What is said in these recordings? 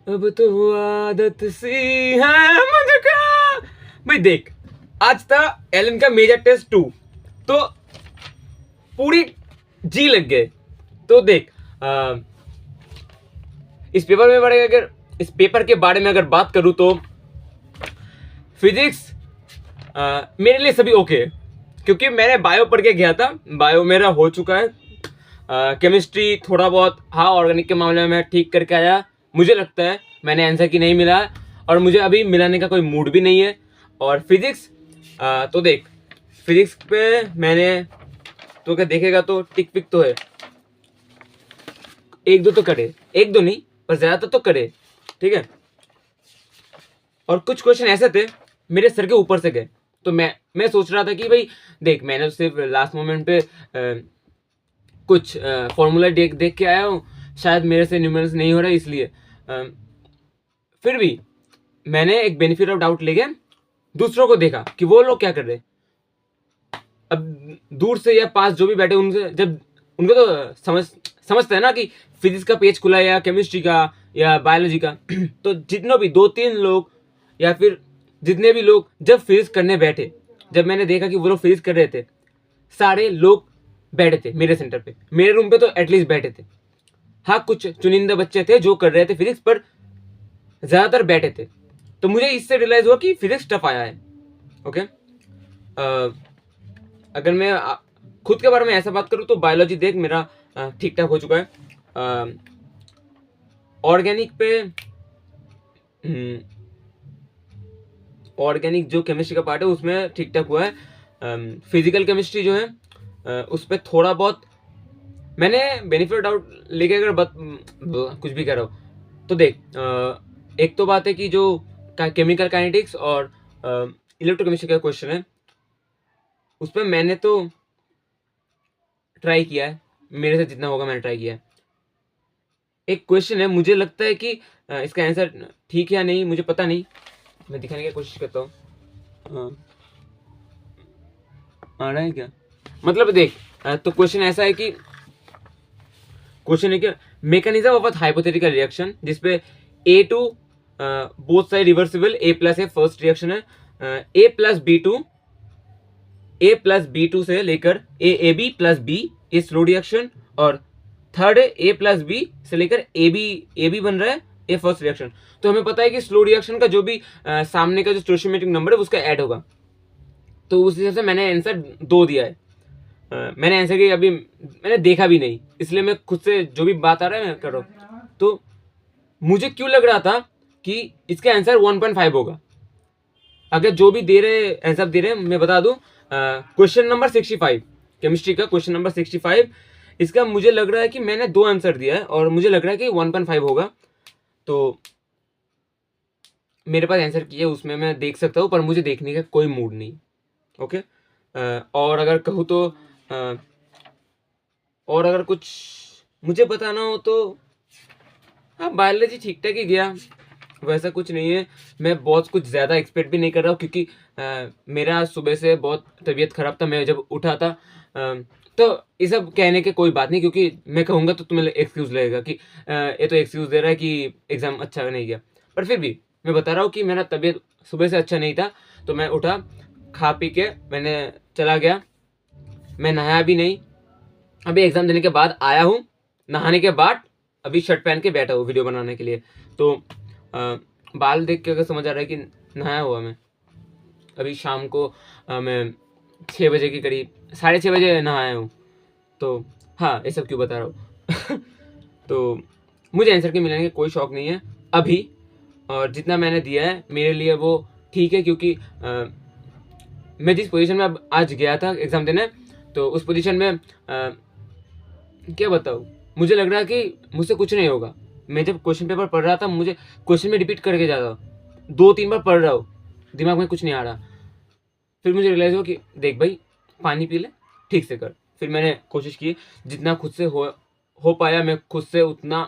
अब तो आदत सी है मुझको। भाई देख, आज था एलन का मेजर टेस्ट 2, तो पूरी जी लग गए। तो देख, इस पेपर के बारे में अगर बात करूं तो फिजिक्स मेरे लिए सभी ओके है, क्योंकि मैंने बायो पढ़ के गया था, बायो मेरा हो चुका है। केमिस्ट्री थोड़ा बहुत, हाँ, ऑर्गेनिक के मामले में मैं ठीक करके आया। मुझे लगता है मैंने आंसर की नहीं मिला, और मुझे अभी मिलाने का कोई मूड भी नहीं है। और फिजिक्स, तो देख, फिजिक्स पे मैंने तो क्या देखेगा तो टिक पिक तो है, एक दो तो करे, एक दो नहीं पर ज्यादातर तो करे, ठीक है। और कुछ क्वेश्चन ऐसे थे मेरे सर के ऊपर से गए, तो मैं सोच रहा था कि भाई देख, मैंने सिर्फ लास्ट मोमेंट पे कुछ फॉर्मूला देख के आया हूँ, शायद मेरे से न्यूमेरिकल्स नहीं हो रहा है, इसलिए फिर भी मैंने एक बेनिफिट ऑफ डाउट लेके दूसरों को देखा कि वो लोग क्या कर रहे। अब दूर से या पास जो भी बैठे, उनसे जब उनको तो समझते हैं ना कि फिजिक्स का पेज खुला है या केमिस्ट्री का या बायोलॉजी का तो जितने भी 2-3 लोग या फिर जितने भी लोग जब फिजिक्स करने बैठे, जब मैंने देखा कि वो लोग फिजिक्स कर रहे थे, सारे लोग बैठे थे मेरे सेंटर पे, मेरे रूम पे तो एटलीस्ट बैठे थे। हाँ, कुछ चुनिंदा बच्चे थे जो कर रहे थे फिजिक्स, पर ज्यादातर बैठे थे। तो मुझे इससे रियलाइज हुआ कि फिजिक्स टफ आया है। ओके, अगर मैं खुद के बारे में ऐसा बात करूँ तो बायोलॉजी देख मेरा ठीक ठाक हो चुका है। ऑर्गेनिक पे ऑर्गेनिक जो केमिस्ट्री का पार्ट है उसमें ठीक ठाक हुआ है। फिजिकल केमिस्ट्री जो है उस पर थोड़ा बहुत मैंने बेनिफिट डाउट लेके अगर कुछ भी कह रहा हूँ तो देख, एक तो बात है कि जो केमिकल काइनेटिक्स और इलेक्ट्रोकेमिस्ट्री का क्वेश्चन है, उस पर मैंने तो ट्राई किया है, मेरे से जितना होगा मैंने ट्राई किया है। एक क्वेश्चन है, मुझे लगता है कि इसका आंसर ठीक है या नहीं मुझे पता नहीं, मैं दिखाने की कोशिश करता हूँ। आ रहा है क्या? मतलब देख, तो क्वेश्चन ऐसा है कि मैकेनिज्म ऑफ हाइपोथेटिकल रिएक्शन, जिसपे A2 both side reversible, A+A first reaction है, A+B2 से लेकर AB+B ये स्लो रिएक्शन, और थर्ड है A+B से लेकर AB बन रहा है, ये फर्स्ट रिएक्शन। तो हमें पता है कि स्लो रिएक्शन का जो भी सामने का जो स्टोइचियोमेट्रिक नंबर है उसका ऐड होगा, तो उस हिसाब से मैंने आंसर 2 दिया है। मैंने आंसर की अभी मैंने देखा भी नहीं, इसलिए मैं खुद से जो भी बात आ रहा है मैं कर रहा हूँ। तो मुझे क्यों लग रहा था कि इसका आंसर 1.5 होगा। अगर जो भी दे रहे आंसर दे रहे हैं मैं बता दूं, क्वेश्चन नंबर 65, केमिस्ट्री का क्वेश्चन नंबर 65, इसका मुझे लग रहा है कि मैंने 2 आंसर दिया है और मुझे लग रहा है कि 1.5 होगा। तो मेरे पास आंसर की है, उसमें मैं देख सकता हूँ, पर मुझे देखने का कोई मूड नहीं। ओके, और अगर कहूँ तो और अगर कुछ मुझे बताना हो तो हाँ, बायोलॉजी ठीक ठाक ही गया, वैसा कुछ नहीं है। मैं बहुत कुछ ज़्यादा एक्सपेक्ट भी नहीं कर रहा हूँ, क्योंकि मेरा सुबह से बहुत तबीयत ख़राब था। मैं जब उठा था तो ये सब कहने के कोई बात नहीं, क्योंकि मैं कहूँगा तो तुम्हें एक्सक्यूज़ लगेगा कि ये तो एक्सक्यूज़ दे रहा है कि एग्ज़ाम अच्छा नहीं गया। पर फिर भी मैं बता रहा हूँ कि मेरा तबीयत सुबह से अच्छा नहीं था, तो मैं उठा, खा पी के मैंने चला गया, मैं नहाया भी नहीं। अभी एग्ज़ाम देने के बाद आया हूँ, नहाने के बाद अभी शर्ट पहन के बैठा हूँ वीडियो बनाने के लिए। तो बाल देख के अगर समझ आ रहा है कि नहाया हुआ मैं। अभी शाम को मैं 6 बजे के करीब, 6:30 बजे नहाया हूँ। तो हाँ, ये सब क्यों बता रहा हूँ तो मुझे आंसर के मिलने का कोई शौक नहीं है अभी, और जितना मैंने दिया है मेरे लिए वो ठीक है, क्योंकि मैं जिस पोजीशन में अब आज गया था एग्ज़ाम देने, तो उस पोजीशन में क्या बताऊँ, मुझे लग रहा है कि मुझसे कुछ नहीं होगा। मैं जब क्वेश्चन पेपर पढ़ रहा था, मुझे क्वेश्चन में रिपीट करके जा रहा हूँ, 2-3 बार पढ़ रहा हूँ, दिमाग में कुछ नहीं आ रहा। फिर मुझे रियलाइज़ हुआ कि देख भाई, पानी पी ले, ठीक से कर। फिर मैंने कोशिश की, जितना खुद से हो पाया मैं खुद से उतना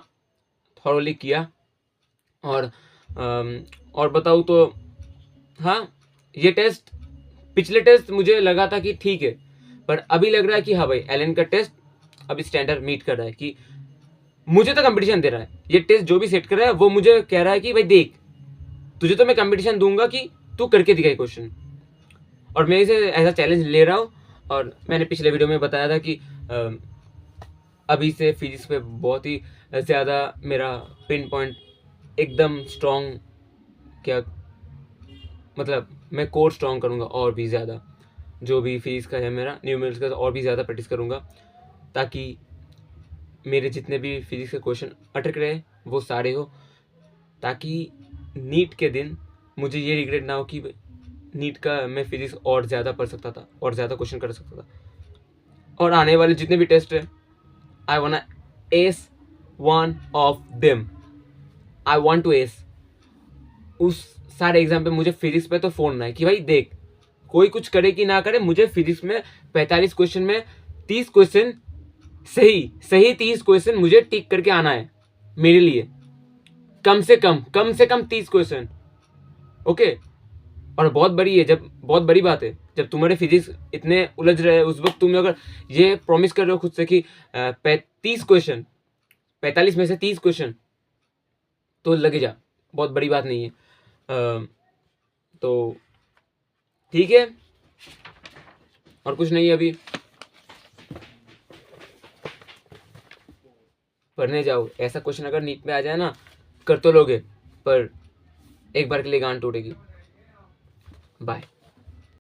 थॉरोली किया। और बताऊँ तो हाँ, ये टेस्ट, पिछले टेस्ट मुझे लगा था कि ठीक है, पर अभी लग रहा है कि हाँ भाई, एलन का टेस्ट अभी स्टैंडर्ड मीट कर रहा है, कि मुझे तो कंपटीशन दे रहा है, ये टेस्ट जो भी सेट कर रहा है वो मुझे कह रहा है कि भाई देख, तुझे तो मैं कंपटीशन दूंगा कि तू करके दिखाई क्वेश्चन, और मैं इसे ऐसा चैलेंज ले रहा हूँ। और मैंने पिछले वीडियो में बताया था कि अभी से फिजिक्स पे बहुत ही ज़्यादा मेरा पिन पॉइंट एकदम स्ट्रॉन्ग, क्या मतलब मैं कोर स्ट्रॉन्ग करूँगा और भी ज़्यादा, जो भी फिजिक्स का है मेरा न्यूमेरिकल्स का और भी ज़्यादा प्रैक्टिस करूँगा, ताकि मेरे जितने भी फिजिक्स के क्वेश्चन अटक रहे वो सारे हो, ताकि नीट के दिन मुझे ये रिग्रेट ना हो कि नीट का मैं फिजिक्स और ज़्यादा पढ़ सकता था और ज़्यादा क्वेश्चन कर सकता था। और आने वाले जितने भी टेस्ट है, I want ace one of them, I want to ace उस सारे एग्जाम पे। मुझे फिजिक्स पे तो फोड़ना है कि भाई देख, कोई कुछ करे कि ना करे, मुझे फिजिक्स में 45 क्वेश्चन में 30 क्वेश्चन सही 30 क्वेश्चन मुझे टिक करके आना है मेरे लिए, कम से कम 30 क्वेश्चन। ओके, और बहुत बड़ी बात है, जब तुम्हारे फिजिक्स इतने उलझ रहे हैं उस वक्त तुम अगर ये प्रॉमिस कर रहे हो खुद से कि 35 क्वेश्चन, 45 में से 30 क्वेश्चन, तो लगे जा, बहुत बड़ी बात नहीं है। तो ठीक है, और कुछ नहीं है अभी, पढ़ने जाओ। ऐसा क्वेश्चन अगर नीट में आ जाए ना, कर तो लोगे पर एक बार के लिए गांड टूटेगी। बाय।